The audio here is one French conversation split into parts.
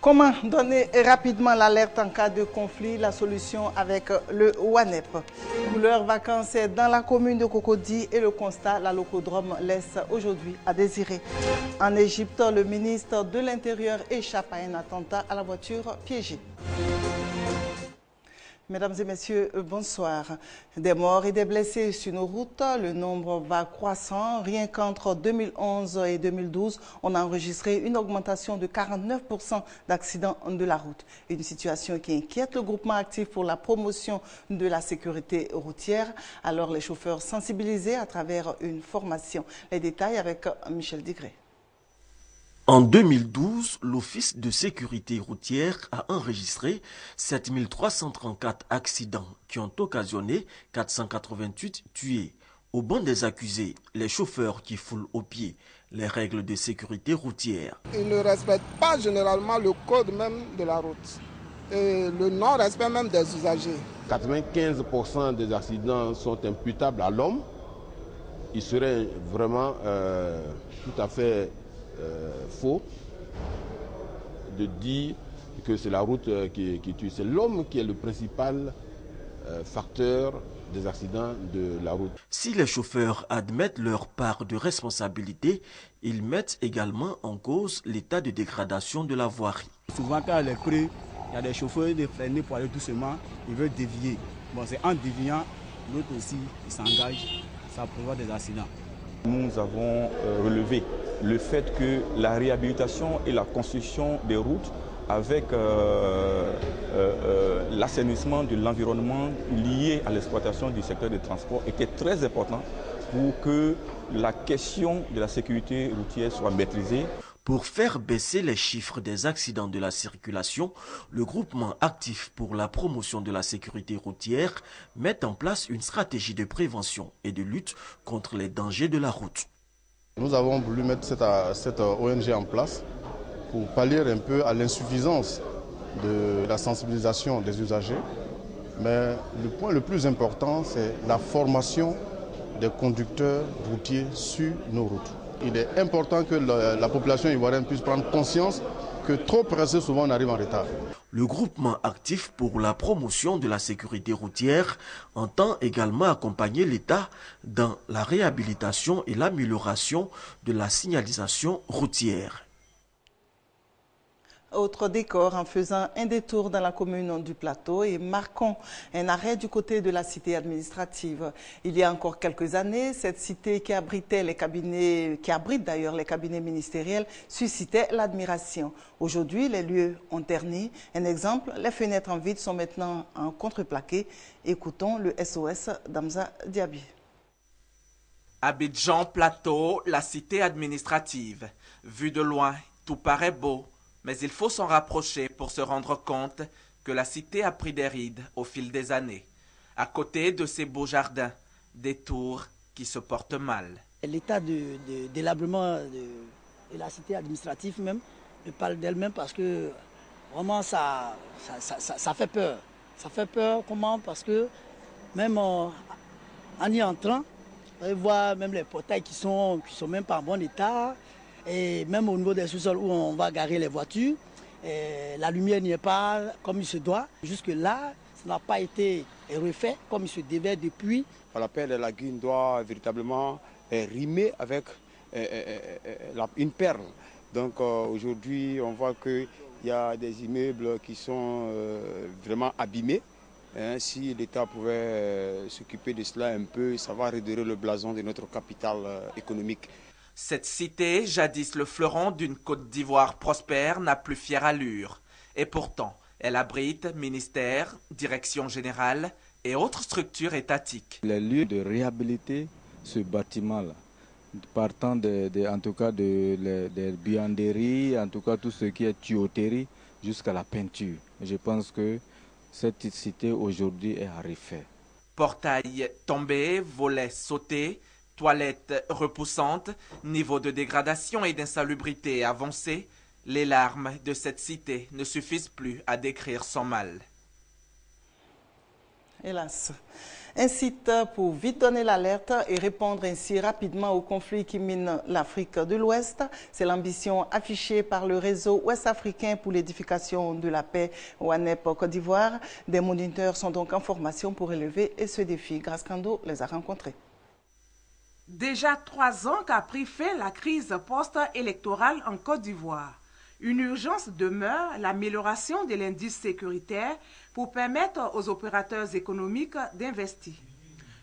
Comment donner rapidement l'alerte en cas de conflit? La solution avec le WANEP. Couleur vacances dans la commune de Cocody et le constat, la locodrome laisse aujourd'hui à désirer. En Égypte, le ministre de l'Intérieur échappe à un attentat à la voiture piégée. Mesdames et messieurs, bonsoir. Des morts et des blessés sur nos routes, le nombre va croissant. Rien qu'entre 2011 et 2012, on a enregistré une augmentation de 49% d'accidents de la route. Une situation qui inquiète le groupement actif pour la promotion de la sécurité routière. Alors les chauffeurs sensibilisés à travers une formation. Les détails avec Michel Digré. En 2012, l'Office de sécurité routière a enregistré 7334 accidents qui ont occasionné 488 tués. Au banc des accusés, les chauffeurs qui foulent aux pieds les règles de sécurité routière. Ils ne respectent pas généralement le code même de la route et le non-respect même des usagers. 95% des accidents sont imputables à l'homme. Il serait vraiment tout à fait faux de dire que c'est la route qui tue. C'est l'homme qui est le principal facteur des accidents de la route. Si les chauffeurs admettent leur part de responsabilité, ils mettent également en cause l'état de dégradation de la voirie. Souvent quand il est pris, il y a des chauffeurs de freiner pour aller doucement, ils veulent dévier. Bon, c'est en déviant, l'autre aussi il s'engage, ça provoque des accidents. Nous avons relevé le fait que la réhabilitation et la construction des routes avec l'assainissement de l'environnement lié à l'exploitation du secteur des transports était très important pour que la question de la sécurité routière soit maîtrisée. Pour faire baisser les chiffres des accidents de la circulation, le groupement actif pour la promotion de la sécurité routière met en place une stratégie de prévention et de lutte contre les dangers de la route. Nous avons voulu mettre cette ONG en place pour pallier un peu à l'insuffisance de la sensibilisation des usagers. Mais le point le plus important, c'est la formation des conducteurs routiers sur nos routes. Il est important que la population ivoirienne puisse prendre conscience que trop pressé, souvent on arrive en retard. Le groupement actif pour la promotion de la sécurité routière entend également accompagner l'État dans la réhabilitation et l'amélioration de la signalisation routière. Autre décor en faisant un détour dans la commune du Plateau et marquons un arrêt du côté de la cité administrative. Il y a encore quelques années, cette cité qui abrite d'ailleurs les cabinets ministériels, suscitait l'admiration. Aujourd'hui, les lieux ont terni. Un exemple, les fenêtres en vide sont maintenant en contreplaqué. Écoutons le SOS d'Amza Diaby. Abidjan Plateau, la cité administrative. Vu de loin, tout paraît beau. Mais il faut s'en rapprocher pour se rendre compte que la cité a pris des rides au fil des années. À côté de ces beaux jardins, des tours qui se portent mal. L'état de délabrement de la cité administrative même me parle d'elle-même parce que vraiment ça fait peur. Ça fait peur comment? Parce que même en y entrant, on voit même les portails qui sont même pas en bon état. Et même au niveau des sous-sols où on va garer les voitures, la lumière n'y est pas comme il se doit. Jusque-là, ça n'a pas été refait comme il se devait depuis. La paix des lagunes doit véritablement rimer avec une perle. Donc aujourd'hui, on voit qu'il y a des immeubles qui sont vraiment abîmés. Si l'État pouvait s'occuper de cela un peu, ça va redorer le blason de notre capitale économique. Cette cité, jadis le fleuron d'une Côte d'Ivoire prospère, n'a plus fière allure. Et pourtant, elle abrite ministères, directions générales et autres structures étatiques. Les lieux de réhabiliter ce bâtiment-là, partant en tout cas des buanderies, en tout cas tout ce qui est tuyauterie, jusqu'à la peinture. Je pense que cette cité aujourd'hui est à refaire. Portails tombés, volets sautés, toilettes repoussantes, niveau de dégradation et d'insalubrité avancé, les larmes de cette cité ne suffisent plus à décrire son mal. Hélas. Un site pour vite donner l'alerte et répondre ainsi rapidement aux conflits qui minent l'Afrique de l'Ouest. C'est l'ambition affichée par le réseau ouest-africain pour l'édification de la paix OANEP Côte d'Ivoire. Des moniteurs sont donc en formation pour relever ce défi. Grace Kando les a rencontrés. Déjà 3 ans qu'a pris fin la crise post-électorale en Côte d'Ivoire. Une urgence demeure, l'amélioration de l'indice sécuritaire pour permettre aux opérateurs économiques d'investir.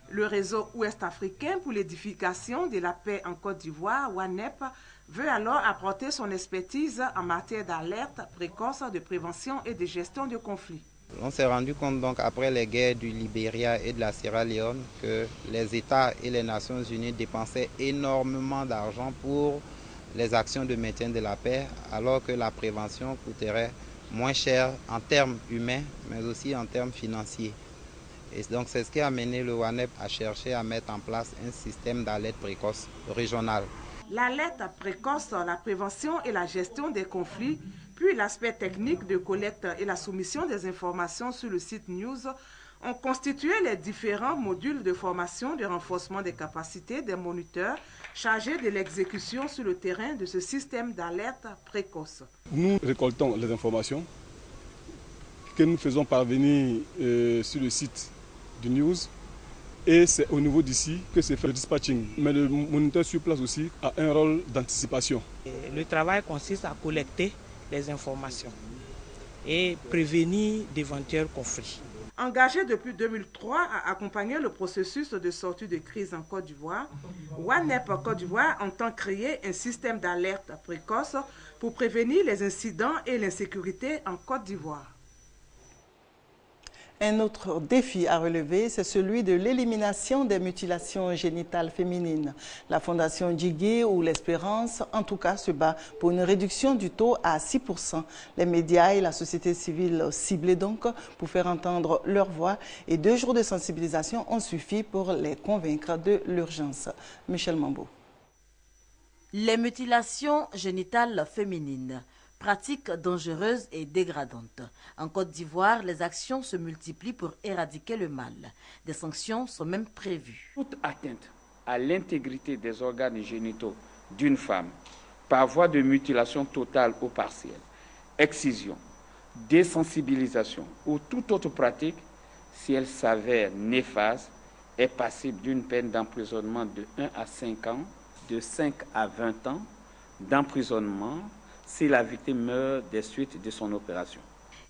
Le réseau ouest-africain pour l'édification de la paix en Côte d'Ivoire, OANEP, veut alors apporter son expertise en matière d'alerte précoce, de prévention et de gestion de conflits. On s'est rendu compte donc après les guerres du Libéria et de la Sierra Leone que les États et les Nations Unies dépensaient énormément d'argent pour les actions de maintien de la paix, alors que la prévention coûterait moins cher en termes humains, mais aussi en termes financiers. Et donc c'est ce qui a amené le OANEP à chercher à mettre en place un système d'alerte précoce régional. L'alerte précoce, la prévention et la gestion des conflits, puis l'aspect technique de collecte et la soumission des informations sur le site News ont constitué les différents modules de formation de renforcement des capacités des moniteurs chargés de l'exécution sur le terrain de ce système d'alerte précoce. Nous récoltons les informations que nous faisons parvenir sur le site du News et c'est au niveau d'ici que c'est fait le dispatching. Mais le moniteur sur place aussi a un rôle d'anticipation. Le travail consiste à collecter les informations et prévenir d'éventuels conflits. Engagé depuis 2003 à accompagner le processus de sortie de crise en Côte d'Ivoire, OANEP Côte d'Ivoire entend créer un système d'alerte précoce pour prévenir les incidents et l'insécurité en Côte d'Ivoire. Un autre défi à relever, c'est celui de l'élimination des mutilations génitales féminines. La Fondation Djigui ou l'Espérance, en tout cas, se bat pour une réduction du taux à 6%. Les médias et la société civile ciblés donc pour faire entendre leur voix et 2 jours de sensibilisation ont suffi pour les convaincre de l'urgence. Michel Mambo. Les mutilations génitales féminines. Pratique dangereuse et dégradante. En Côte d'Ivoire, les actions se multiplient pour éradiquer le mal. Des sanctions sont même prévues. Toute atteinte à l'intégrité des organes génitaux d'une femme par voie de mutilation totale ou partielle, excision, désensibilisation ou toute autre pratique, si elle s'avère néfaste, est passible d'une peine d'emprisonnement de 1 à 5 ans, de 5 à 20 ans d'emprisonnement, si la victime meurt des suites de son opération.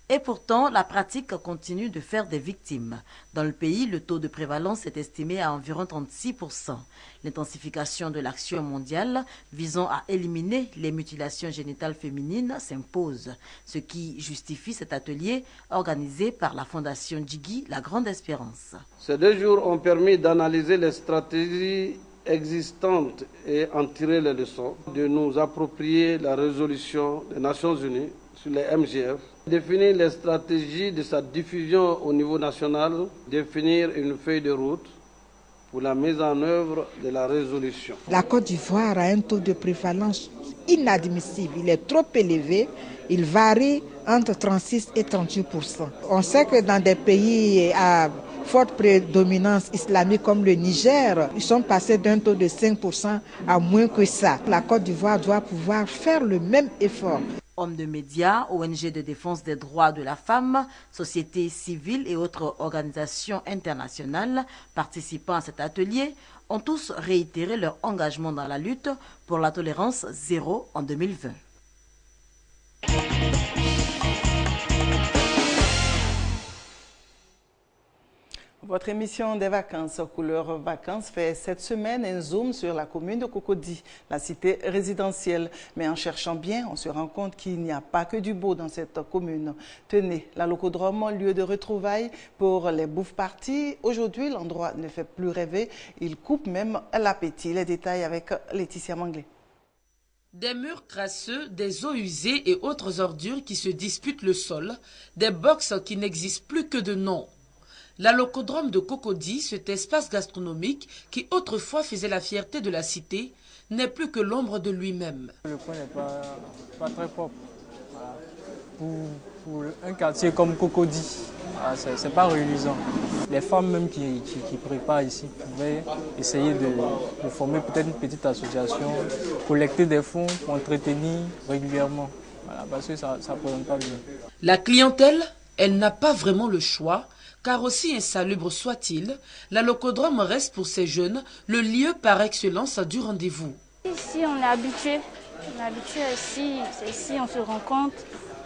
Et pourtant, la pratique continue de faire des victimes. Dans le pays, le taux de prévalence est estimé à environ 36%. L'intensification de l'action mondiale visant à éliminer les mutilations génitales féminines s'impose, ce qui justifie cet atelier organisé par la Fondation Djigui, La Grande Espérance. Ces 2 jours ont permis d'analyser les stratégies existantes et en tirer les leçons, de nous approprier la résolution des Nations Unies sur les MGF, définir les stratégies de sa diffusion au niveau national, définir une feuille de route pour la mise en œuvre de la résolution. La Côte d'Ivoire a un taux de prévalence inadmissible, il est trop élevé, il varie entre 36 et 38%. On sait que dans des pays à forte prédominance islamique comme le Niger, ils sont passés d'un taux de 5% à moins que ça. La Côte d'Ivoire doit pouvoir faire le même effort. Hommes de médias, ONG de défense des droits de la femme, sociétés civiles et autres organisations internationales participant à cet atelier ont tous réitéré leur engagement dans la lutte pour la tolérance zéro en 2020. Votre émission des vacances, Couleur Vacances, fait cette semaine un zoom sur la commune de Cocody, la cité résidentielle. Mais en cherchant bien, on se rend compte qu'il n'y a pas que du beau dans cette commune. Tenez, la Locodrome, lieu de retrouvailles pour les bouffe parties. Aujourd'hui, l'endroit ne fait plus rêver, il coupe même l'appétit. Les détails avec Laetitia Manglé. Des murs crasseux, des eaux usées et autres ordures qui se disputent le sol, des box qui n'existent plus que de nom. La Locodrome de Cocody, cet espace gastronomique qui autrefois faisait la fierté de la cité, n'est plus que l'ombre de lui-même. Le coin n'est pas très propre. Voilà. Pour un quartier comme Cocody, c'est pas reluisant. Les femmes même qui préparent ici pouvaient essayer de former peut-être une petite association, collecter des fonds pour entretenir régulièrement. Voilà, parce que ça ne présente pas bien. La clientèle, elle n'a pas vraiment le choix, car aussi insalubre soit-il, la Locodrome reste pour ces jeunes le lieu par excellence du rendez-vous. Ici, on est habitué. On est habitué ici, on se rencontre.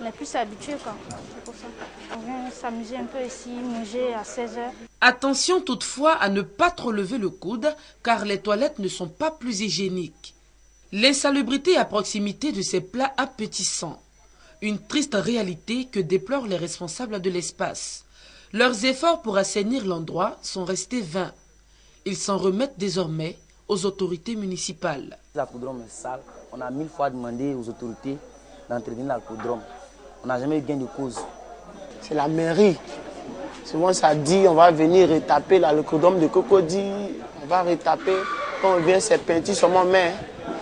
On est plus habitué, quoi. C'est pour ça. On vient s'amuser un peu ici, manger à 16h. Attention toutefois à ne pas trop lever le coude, car les toilettes ne sont pas plus hygiéniques. L'insalubrité à proximité de ces plats appétissants. Une triste réalité que déplorent les responsables de l'espace. Leurs efforts pour assainir l'endroit sont restés vains. Ils s'en remettent désormais aux autorités municipales. L'alcodrome est sale. On a 1000 fois demandé aux autorités d'entretenir l'alcodrome. On n'a jamais eu gain de cause. C'est la mairie. Souvent ça dit on va venir retaper l'alcodrome de Cocody. On va retaper. Quand on vient, c'est peinture seulement mais.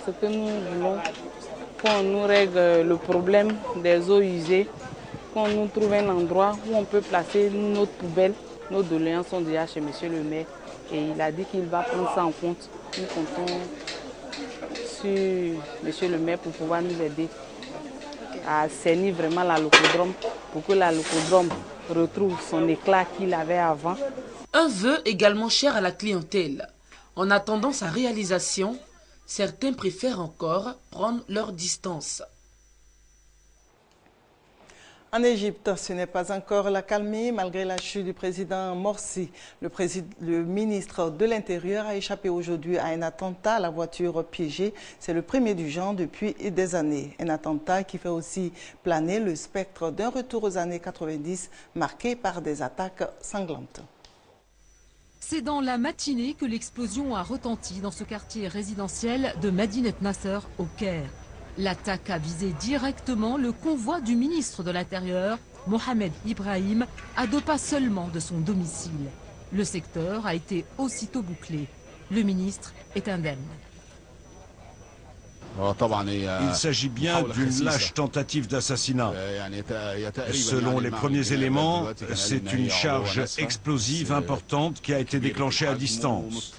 Ce que nous voulons, qu'on nous règle le problème des eaux usées, qu'on nous trouve un endroit où on peut placer notre poubelle. Nos doléances sont déjà chez monsieur le maire et il a dit qu'il va prendre ça en compte. Nous comptons sur monsieur le maire pour pouvoir nous aider à assainir vraiment la Locodrome pour que la Locodrome retrouve son éclat qu'il avait avant. Un vœu également cher à la clientèle. En attendant sa réalisation, certains préfèrent encore prendre leur distance. En Égypte, ce n'est pas encore la calmie malgré la chute du président Morsi. Le ministre de l'Intérieur a échappé aujourd'hui à un attentat à la voiture piégée. C'est le premier du genre depuis des années. Un attentat qui fait aussi planer le spectre d'un retour aux années 90 marqué par des attaques sanglantes. C'est dans la matinée que l'explosion a retenti dans ce quartier résidentiel de Medinet Nasser au Caire. L'attaque a visé directement le convoi du ministre de l'Intérieur, Mohamed Ibrahim, à 2 pas seulement de son domicile. Le secteur a été aussitôt bouclé. Le ministre est indemne. Il s'agit bien d'une lâche tentative d'assassinat. Selon les premiers éléments, c'est une charge explosive importante qui a été déclenchée à distance.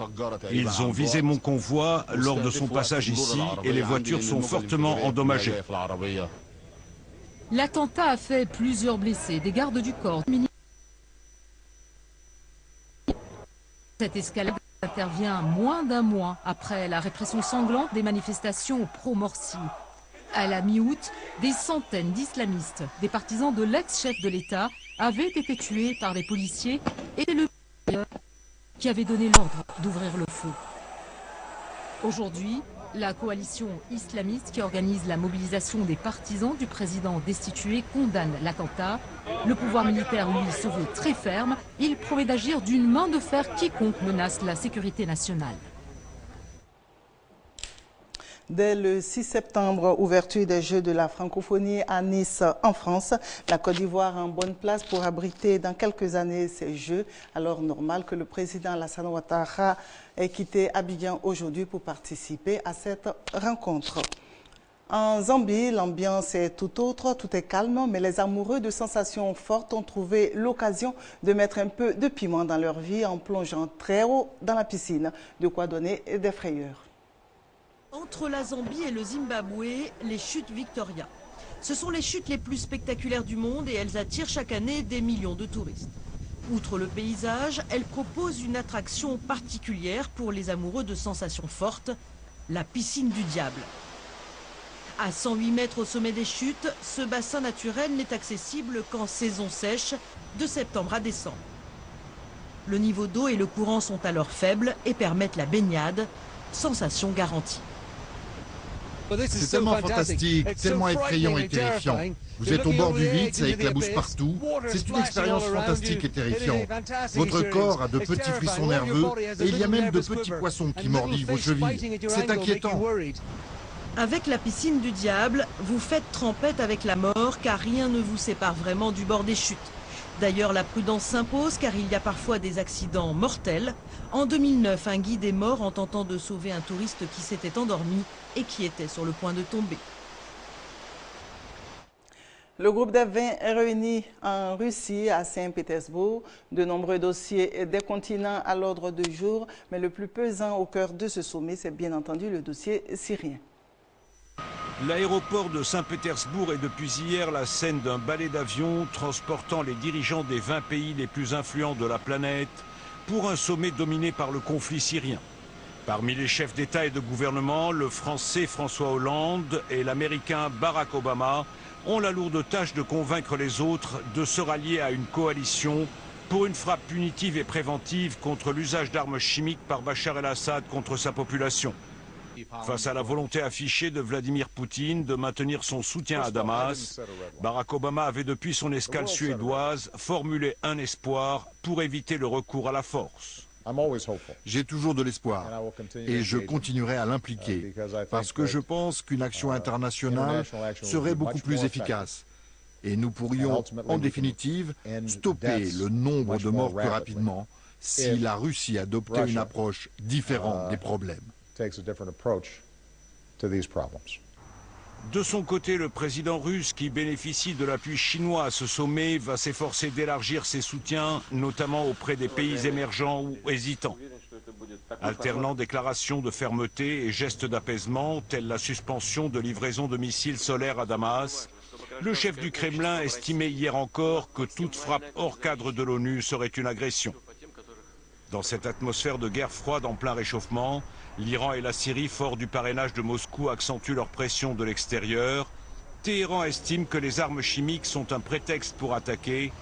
Ils ont visé mon convoi lors de son passage ici et les voitures sont fortement endommagées. L'attentat a fait plusieurs blessés, des gardes du corps. Cette escalade intervient moins d'1 mois après la répression sanglante des manifestations pro-Morsi. À la mi-août, des centaines d'islamistes, des partisans de l'ex-chef de l'État, avaient été tués par des policiers et le qui avait donné l'ordre d'ouvrir le feu. Aujourd'hui, la coalition islamiste qui organise la mobilisation des partisans du président destitué condamne l'attentat. Le pouvoir militaire, lui, se veut très ferme. Il promet d'agir d'une main de fer quiconque menace la sécurité nationale. Dès le 6 septembre, ouverture des Jeux de la francophonie à Nice, en France. La Côte d'Ivoire en bonne place pour abriter dans quelques années ces Jeux. Alors normal que le président Alassane Ouattara ait quitté Abidjan aujourd'hui pour participer à cette rencontre. En Zambie, l'ambiance est tout autre, tout est calme, mais les amoureux de sensations fortes ont trouvé l'occasion de mettre un peu de piment dans leur vie en plongeant très haut dans la piscine. De quoi donner des frayeurs. Entre la Zambie et le Zimbabwe, les chutes Victoria. Ce sont les chutes les plus spectaculaires du monde et elles attirent chaque année des millions de touristes. Outre le paysage, elles proposent une attraction particulière pour les amoureux de sensations fortes, la piscine du diable. À 108 mètres au sommet des chutes, ce bassin naturel n'est accessible qu'en saison sèche, de septembre à décembre. Le niveau d'eau et le courant sont alors faibles et permettent la baignade, sensation garantie. C'est tellement fantastique, tellement effrayant et terrifiant. Vous êtes au bord du vide, ça éclabousse partout. C'est une expérience fantastique et terrifiante. Votre corps a de petits frissons nerveux et il y a même de petits poissons qui mordillent vos chevilles. C'est inquiétant. Avec la piscine du diable, vous faites trempette avec la mort car rien ne vous sépare vraiment du bord des chutes. D'ailleurs, la prudence s'impose car il y a parfois des accidents mortels. En 2009, un guide est mort en tentant de sauver un touriste qui s'était endormi et qui était sur le point de tomber. Le groupe des 20 est réuni en Russie, à Saint-Pétersbourg. De nombreux dossiers des continents à l'ordre du jour, mais le plus pesant au cœur de ce sommet, c'est bien entendu le dossier syrien. L'aéroport de Saint-Pétersbourg est depuis hier la scène d'un ballet d'avions transportant les dirigeants des 20 pays les plus influents de la planète pour un sommet dominé par le conflit syrien. Parmi les chefs d'État et de gouvernement, le Français François Hollande et l'Américain Barack Obama ont la lourde tâche de convaincre les autres de se rallier à une coalition pour une frappe punitive et préventive contre l'usage d'armes chimiques par Bachar el-Assad contre sa population. Face à la volonté affichée de Vladimir Poutine de maintenir son soutien à Damas, Barack Obama avait depuis son escale suédoise formulé un espoir pour éviter le recours à la force. J'ai toujours de l'espoir et je continuerai à l'impliquer parce que je pense qu'une action internationale serait beaucoup plus efficace et nous pourrions en définitive stopper le nombre de morts plus rapidement si la Russie adoptait une approche différente des problèmes. De son côté, le président russe, qui bénéficie de l'appui chinois à ce sommet, va s'efforcer d'élargir ses soutiens, notamment auprès des pays émergents ou hésitants. Alternant déclarations de fermeté et gestes d'apaisement, tels la suspension de livraison de missiles solaires à Damas, le chef du Kremlin estimait hier encore que toute frappe hors cadre de l'ONU serait une agression. Dans cette atmosphère de guerre froide en plein réchauffement, l'Iran et la Syrie, forts du parrainage de Moscou, accentuent leur pression de l'extérieur. Téhéran estime que les armes chimiques sont un prétexte pour attaquer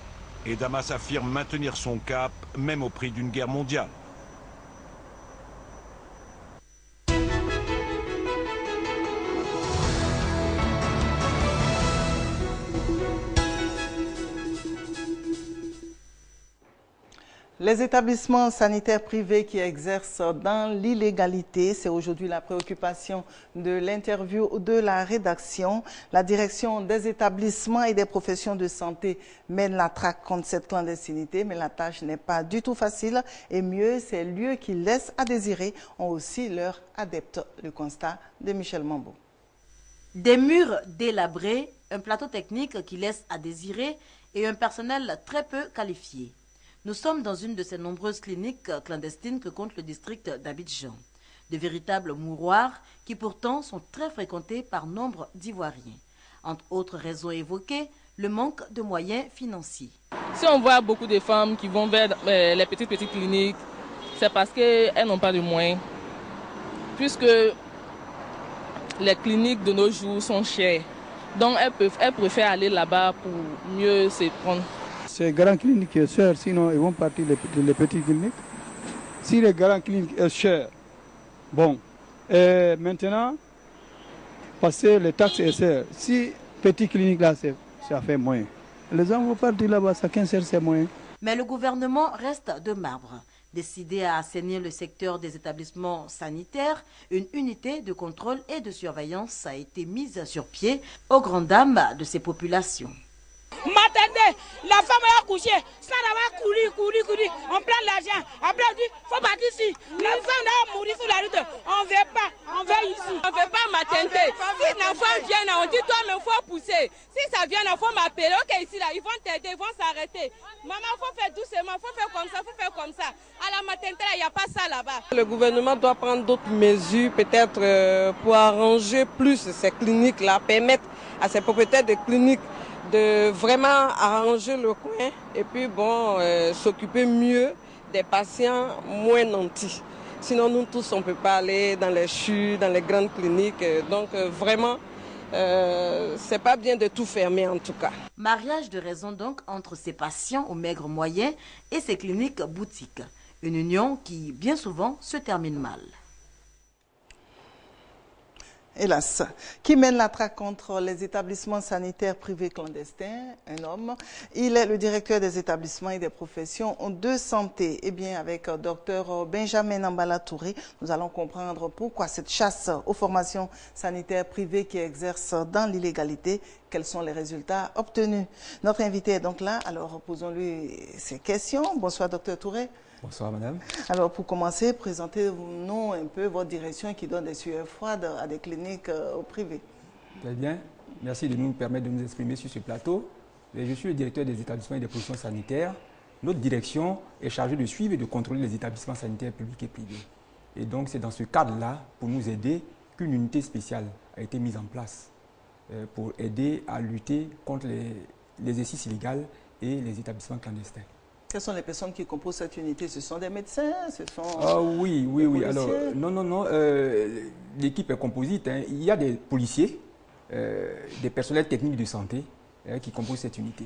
et Damas affirme maintenir son cap, même au prix d'une guerre mondiale. Les établissements sanitaires privés qui exercent dans l'illégalité, c'est aujourd'hui la préoccupation de l'interview de la rédaction. La direction des établissements et des professions de santé mène la traque contre cette clandestinité, mais la tâche n'est pas du tout facile. Et mieux, ces lieux qui laissent à désirer ont aussi leurs adeptes. Le constat de Michel Mambo. Des murs délabrés, un plateau technique qui laisse à désirer et un personnel très peu qualifié. Nous sommes dans une de ces nombreuses cliniques clandestines que compte le district d'Abidjan. De véritables mouroirs qui pourtant sont très fréquentés par nombre d'Ivoiriens. Entre autres raisons évoquées, le manque de moyens financiers. Si on voit beaucoup de femmes qui vont vers les petites cliniques, c'est parce qu'elles n'ont pas de moyens. Puisque les cliniques de nos jours sont chères. Donc elles préfèrent aller là-bas pour mieux se prendre. C'est les grandes cliniques qui sont chères, sinon ils vont partir les petites cliniques. Si les grandes cliniques sont chères, bon. Et maintenant, parce que les taxes sont chères, si petites cliniques là, ça fait moins. Les gens vont partir là-bas, chacun sert ses moyens. Mais le gouvernement reste de marbre. Décidé à assainir le secteur des établissements sanitaires, une unité de contrôle et de surveillance a été mise sur pied aux grandes dames de ces populations. M'attendez, la femme a accouché, ça va courir, on prend l'argent, après on dit, faut partir ici, la femme a mouru sur la route, on ne veut pas, on veut ici. On ne veut pas m'attendre, si l'enfant vient, on dit toi mais il faut pousser, si ça vient, il faut m'appeler, ok ici là, ils vont t'aider, ils vont s'arrêter. Maman, il faut faire doucement, il faut faire comme ça, il faut faire comme ça. À la maternité, il n'y a pas ça là-bas. Le gouvernement doit prendre d'autres mesures peut-être pour arranger plus ces cliniques-là, permettre à ces propriétaires de cliniques de vraiment arranger le coin et puis bon, s'occuper mieux des patients moins nantis. Sinon, nous tous, on ne peut pas aller dans les CHU, dans les grandes cliniques. Donc vraiment, c'est pas bien de tout fermer en tout cas. Mariage de raison donc entre ces patients aux maigres moyens et ces cliniques boutiques. Une union qui, bien souvent, se termine mal. Hélas, qui mène la traque contre les établissements sanitaires privés clandestins, un homme. Il est le directeur des établissements et des professions de santé. Eh bien, avec Dr Benjamin Nambala Touré, nous allons comprendre pourquoi cette chasse aux formations sanitaires privées qui exercent dans l'illégalité, quels sont les résultats obtenus. Notre invité est donc là, alors posons-lui ces questions. Bonsoir, Dr Touré. Bonsoir, madame. Alors, pour commencer, présentez-nous un peu votre direction qui donne des sueurs froides à des cliniques au privé. Très bien. Merci de nous permettre de nous exprimer sur ce plateau. Je suis le directeur des établissements et des professions sanitaires. Notre direction est chargée de suivre et de contrôler les établissements sanitaires publics et privés. Et donc c'est dans ce cadre-là, pour nous aider, qu'une unité spéciale a été mise en place pour aider à lutter contre l'exercice illégal et les établissements clandestins. Quelles sont les personnes qui composent cette unité? Ce sont des médecins? Ce sont oui. Alors, non. L'équipe est composite. Hein. Il y a des policiers, des personnels techniques de santé qui composent cette unité.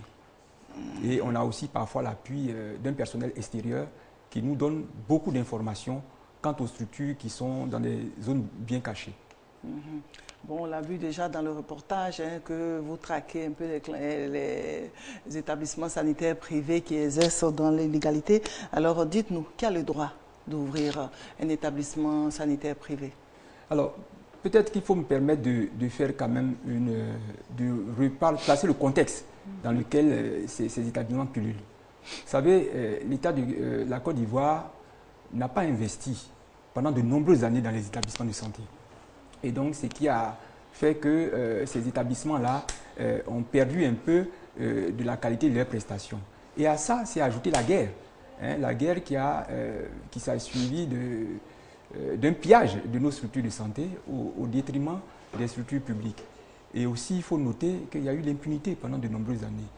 Et on a aussi parfois l'appui d'un personnel extérieur qui nous donne beaucoup d'informations quant aux structures qui sont dans des zones bien cachées. Bon, on l'a vu déjà dans le reportage que vous traquez un peu les établissements sanitaires privés qui exercent dans l'illégalité. Alors dites-nous, qui a le droit d'ouvrir un établissement sanitaire privé? Alors, peut-être qu'il faut me permettre de faire quand même placer le contexte dans lequel ces établissements pullulent. Vous savez, l'État de la Côte d'Ivoire n'a pas investi pendant de nombreuses années dans les établissements de santé. Et donc, ce qui a fait que ces établissements-là ont perdu un peu de la qualité de leurs prestations. Et à ça, c'est ajouté la guerre. Hein, la guerre qui s'est suivie d'un pillage de nos structures de santé au détriment des structures publiques. Et aussi, il faut noter qu'il y a eu l'impunité pendant de nombreuses années.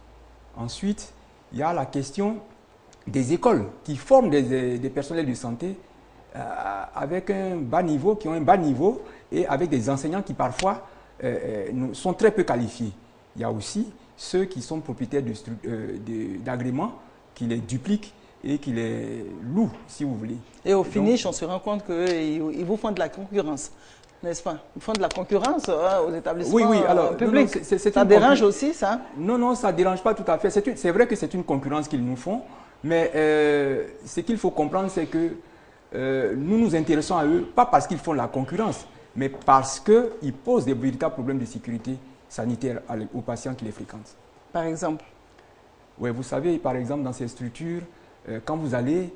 Ensuite, il y a la question des écoles qui forment des personnels de santé avec un bas niveau, qui ont un bas niveau, et avec des enseignants qui parfois sont très peu qualifiés. Il y a aussi ceux qui sont propriétaires d'agréments qui les dupliquent et qui les louent, si vous voulez. Et au finish, on se rend compte qu'ils vous font de la concurrence, n'est-ce pas? Ils font de la concurrence aux établissements publics. Ça dérange aussi, ça? Non, ça ne dérange pas tout à fait. C'est vrai que c'est une concurrence qu'ils nous font, mais ce qu'il faut comprendre, c'est que nous nous intéressons à eux, pas parce qu'ils font la concurrence, mais parce qu'ils posent des véritables problèmes de sécurité sanitaire aux patients qui les fréquentent. Par exemple? Oui, vous savez, par exemple, dans ces structures, quand vous allez,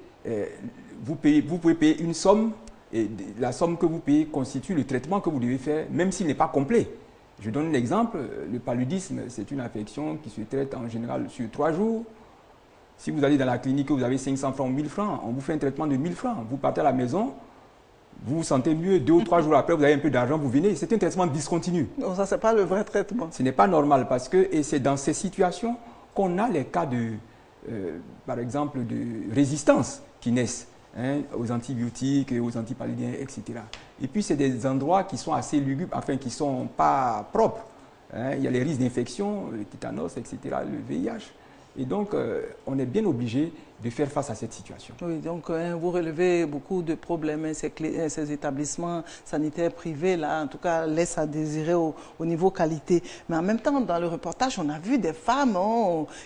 vous pouvez payer une somme, et la somme que vous payez constitue le traitement que vous devez faire, même s'il n'est pas complet. Je donne un exemple, le paludisme, c'est une affection qui se traite en général sur 3 jours. Si vous allez dans la clinique et vous avez 500 francs ou 1000 francs, on vous fait un traitement de 1000 francs. Vous partez à la maison, vous vous sentez mieux, 2 ou 3 jours après, vous avez un peu d'argent, vous venez. C'est un traitement discontinu. Non, ça, ce n'est pas le vrai traitement. Ce n'est pas normal parce que c'est dans ces situations qu'on a les cas par exemple, de résistance qui naissent aux antibiotiques, aux antipaludiens, etc. Et puis, c'est des endroits qui sont assez lugubres, enfin, qui ne sont pas propres. Il y a les risques d'infection, le tétanos, etc., le VIH. Et donc, on est bien obligé de faire face à cette situation. Oui, donc vous relevez beaucoup de problèmes. Ces établissements sanitaires privés, là, en tout cas, laissent à désirer au niveau qualité. Mais en même temps, dans le reportage, on a vu des femmes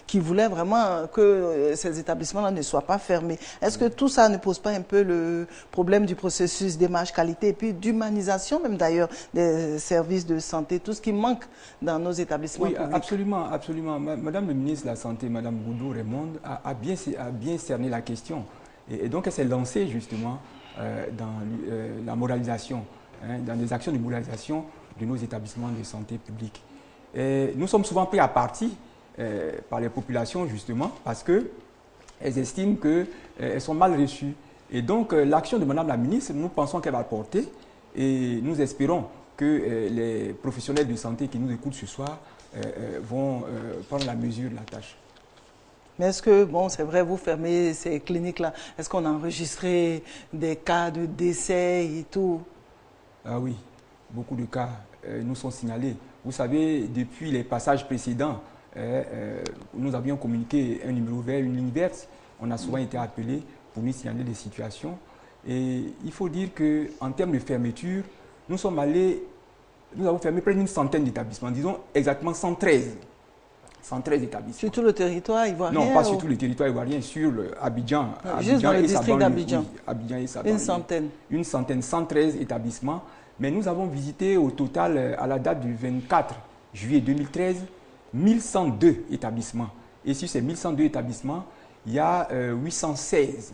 qui voulaient vraiment que ces établissements-là ne soient pas fermés. Est-ce que tout ça ne pose pas un peu le problème du processus d'image qualité et puis d'humanisation même d'ailleurs des services de santé, tout ce qui manque dans nos établissements publics? Absolument, absolument. Madame le ministre de la Santé, Madame Goudou-Raymond, a bien cerné la question. Et donc, elle s'est lancée justement dans la moralisation, dans des actions de moralisation de nos établissements de santé publics. Et nous sommes souvent pris à partie par les populations justement parce qu'elles estiment qu'elles sont mal reçues. Et donc, l'action de Madame la ministre, nous pensons qu'elle va porter et nous espérons que les professionnels de santé qui nous écoutent ce soir vont prendre la mesure de la tâche. Mais est-ce que, bon, c'est vrai, vous fermez ces cliniques-là, est-ce qu'on a enregistré des cas de décès et tout? Ah oui, beaucoup de cas nous sont signalés. Vous savez, depuis les passages précédents, nous avions communiqué un numéro vert, une ligne verte. On a souvent été appelés pour nous signaler des situations. Et il faut dire qu'en termes de fermeture, nous avons fermé près d'une centaine d'établissements, disons exactement 113 établissements. Sur tout le territoire ivoirien? Non, pas sur tout le territoire ivoirien, sur Abidjan. Juste dans le district d'Abidjan? Oui, Abidjan et Saban. Une centaine? Une centaine, 113 établissements. Mais nous avons visité au total, à la date du 24 juillet 2013, 1102 établissements. Et sur ces 1102 établissements, il y a 816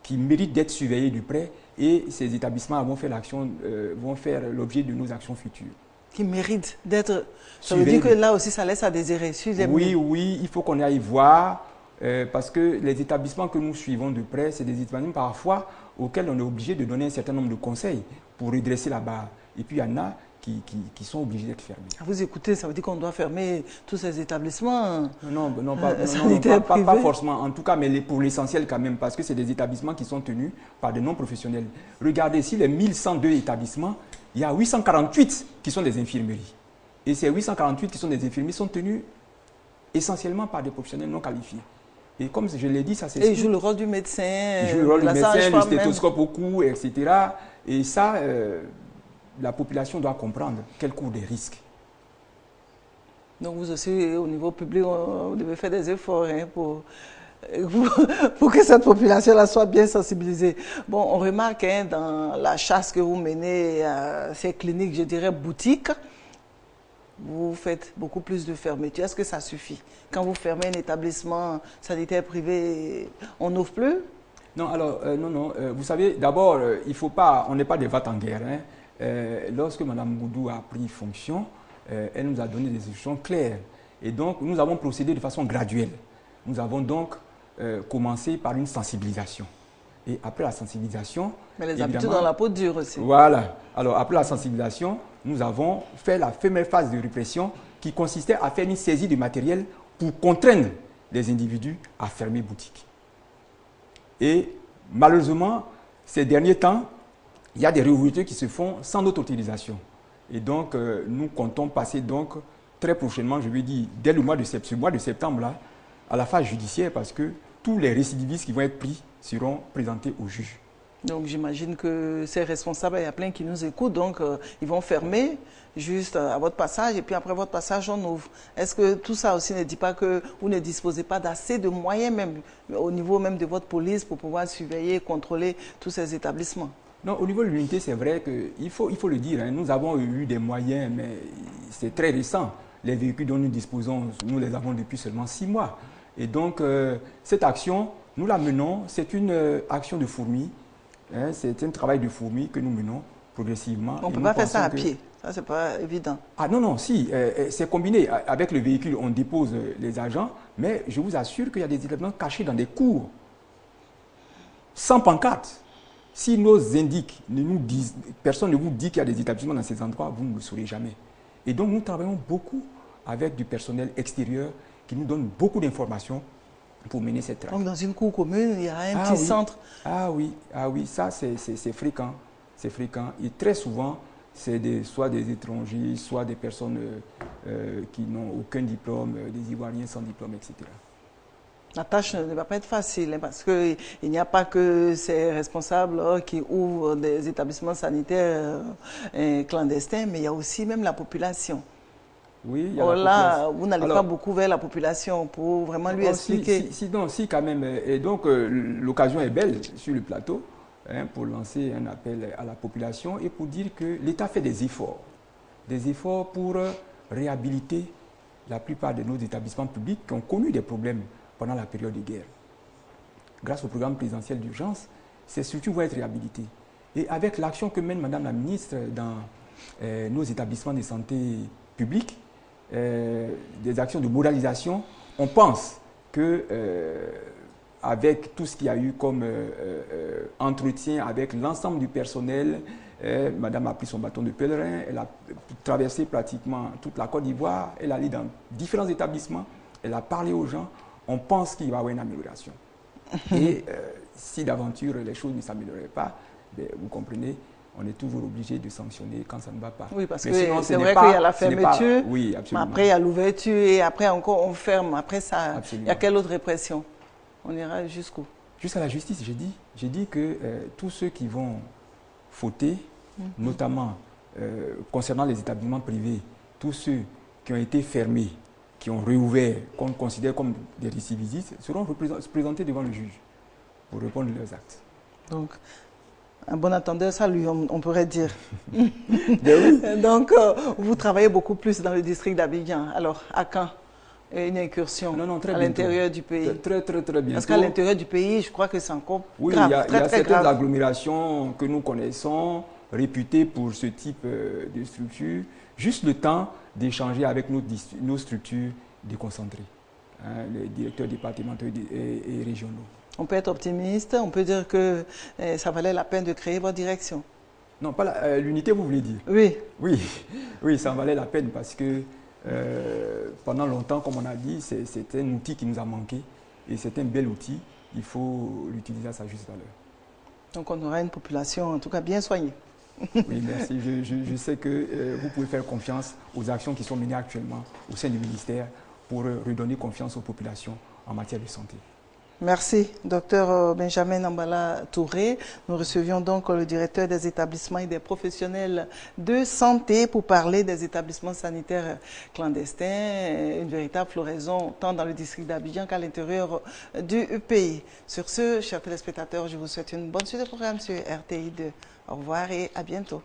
qui méritent d'être surveillés de près. Et ces établissements vont faire l'objet de nos actions futures. qui méritent d'être... Ça veut dire que là aussi, ça laisse à désirer. Oui, il faut qu'on aille voir, parce que les établissements que nous suivons de près, c'est des établissements parfois auxquels on est obligé de donner un certain nombre de conseils pour redresser la barre. Et puis il y en a qui sont obligés d'être fermés. Vous écoutez, ça veut dire qu'on doit fermer tous ces établissements pas forcément, en tout cas, mais pour l'essentiel quand même, parce que c'est des établissements qui sont tenus par des non-professionnels. Regardez, ici, les 1102 établissements, il y a 848 qui sont des infirmeries. Et ces 848 qui sont des infirmiers sont tenus essentiellement par des professionnels non qualifiés. Et comme je l'ai dit, ça c'est... Et ils jouent le rôle du médecin, ils jouent le rôle du médecin, le stéthoscope au cou, etc. Et ça, la population doit comprendre quel court des risques. Donc vous aussi, au niveau public, vous devez faire des efforts pour que cette population-là soit bien sensibilisée. Bon, on remarque dans la chasse que vous menez à ces cliniques, je dirais boutiques, vous faites beaucoup plus de fermetures. Est-ce que ça suffit? Quand vous fermez un établissement sanitaire privé, on n'ouvre plus? Non, alors, non. Vous savez, d'abord, il faut pas, on n'est pas des vats en guerre. Lorsque Mme Goudou a pris fonction, elle nous a donné des instructions claires. Et donc, nous avons procédé de façon graduelle. Nous avons donc commencé par une sensibilisation. Et après la sensibilisation... Mais les habitudes dans la peau dure aussi. Voilà. Alors, après la sensibilisation, nous avons fait la première phase de répression qui consistait à faire une saisie de matériel pour contraindre les individus à fermer boutique. Et malheureusement, ces derniers temps, il y a des réouvertures qui se font sans notre autorisation. Et donc, nous comptons passer donc très prochainement, je veux dire, dès le mois de septembre, là, à la phase judiciaire, parce que tous les récidivistes qui vont être pris seront présentés au juge. Donc j'imagine que ces responsables, il y a plein qui nous écoutent, donc ils vont fermer juste à votre passage et puis après votre passage, on ouvre. Est-ce que tout ça aussi ne dit pas que vous ne disposez pas d'assez de moyens, même au niveau même de votre police, pour pouvoir surveiller et contrôler tous ces établissements? Non, au niveau de l'unité, c'est vrai qu'il faut le dire, nous avons eu des moyens, mais c'est très récent. Les véhicules dont nous disposons, nous les avons depuis seulement 6 mois. Et donc, cette action, nous la menons, c'est une action de fourmi. C'est un travail de fourmi que nous menons progressivement. On ne peut pas faire ça à pied, ça c'est pas évident. Ah non, si, c'est combiné. Avec le véhicule, on dépose les agents, mais je vous assure qu'il y a des établissements cachés dans des cours, sans pancarte. Si nos indiques, personne ne vous dit qu'il y a des établissements dans ces endroits, vous ne le saurez jamais. Et donc nous travaillons beaucoup avec du personnel extérieur qui nous donne beaucoup d'informations pour mener cette traque. Donc dans une cour commune, il y a un petit centre. Ah oui, ça c'est fréquent. C'est fréquent. Et très souvent, c'est soit des étrangers, soit des personnes qui n'ont aucun diplôme, des Ivoiriens sans diplôme, etc. La tâche ne va pas être facile, parce qu'il n'y a pas que ces responsables qui ouvrent des établissements sanitaires clandestins, mais il y a aussi même la population. Oui, il y a la population. Vous n'allez pas beaucoup vers la population pour vraiment lui expliquer. Si, quand même. Et donc, l'occasion est belle sur le plateau pour lancer un appel à la population et pour dire que l'État fait des efforts pour réhabiliter la plupart de nos établissements publics qui ont connu des problèmes pendant la période de guerre. Grâce au programme présidentiel d'urgence, ces structures vont être réhabilitées. Et avec l'action que mène Madame la ministre dans nos établissements de santé publics, des actions de moralisation, on pense que avec tout ce qu'il y a eu comme entretien avec l'ensemble du personnel, Madame a pris son bâton de pèlerin, elle a traversé pratiquement toute la Côte d'Ivoire, elle a allé dans différents établissements, elle a parlé aux gens. On pense qu'il va y avoir une amélioration. Et si d'aventure les choses ne s'amélioreraient pas, vous comprenez, on est toujours obligé de sanctionner quand ça ne va pas. Oui, parce que c'est vrai qu'il y a la fermeture, oui, absolument. Après il y a l'ouverture et après encore on ferme. Après ça, il y a quelle autre répression? On ira jusqu'où? Jusqu'à la justice, j'ai dit que tous ceux qui vont fauter, notamment concernant les établissements privés, tous ceux qui ont été fermés, qui ont réouvert, qu'on considère comme des récidivistes, seront présentés devant le juge pour répondre à leurs actes. Donc, un bon entendeur, ça lui, on pourrait dire. Oui. Donc, vous travaillez beaucoup plus dans le district d'Abidjan. Alors, à quand une incursion à l'intérieur du pays? Très bientôt. Parce qu'à l'intérieur du pays, je crois que c'est encore grave, il y a certaines agglomérations que nous connaissons, réputés pour ce type de structure, juste le temps d'échanger avec nos structures déconcentrées, hein, les directeurs départementaux et régionaux. On peut être optimiste, on peut dire que ça valait la peine de créer votre direction. Non, pas l'unité, vous voulez dire? Oui. Oui, ça valait la peine parce que pendant longtemps, comme on a dit, c'est un outil qui nous a manqué et c'est un bel outil. Il faut l'utiliser à sa juste valeur. Donc on aura une population en tout cas bien soignée. Oui, merci. Je sais que vous pouvez faire confiance aux actions qui sont menées actuellement au sein du ministère pour redonner confiance aux populations en matière de santé. Merci, Dr Benjamin Nambala Touré. Nous recevions donc le directeur des établissements et des professionnels de santé pour parler des établissements sanitaires clandestins, une véritable floraison tant dans le district d'Abidjan qu'à l'intérieur du pays. Sur ce, chers téléspectateurs, je vous souhaite une bonne suite de programme sur RTI2. Au revoir et à bientôt.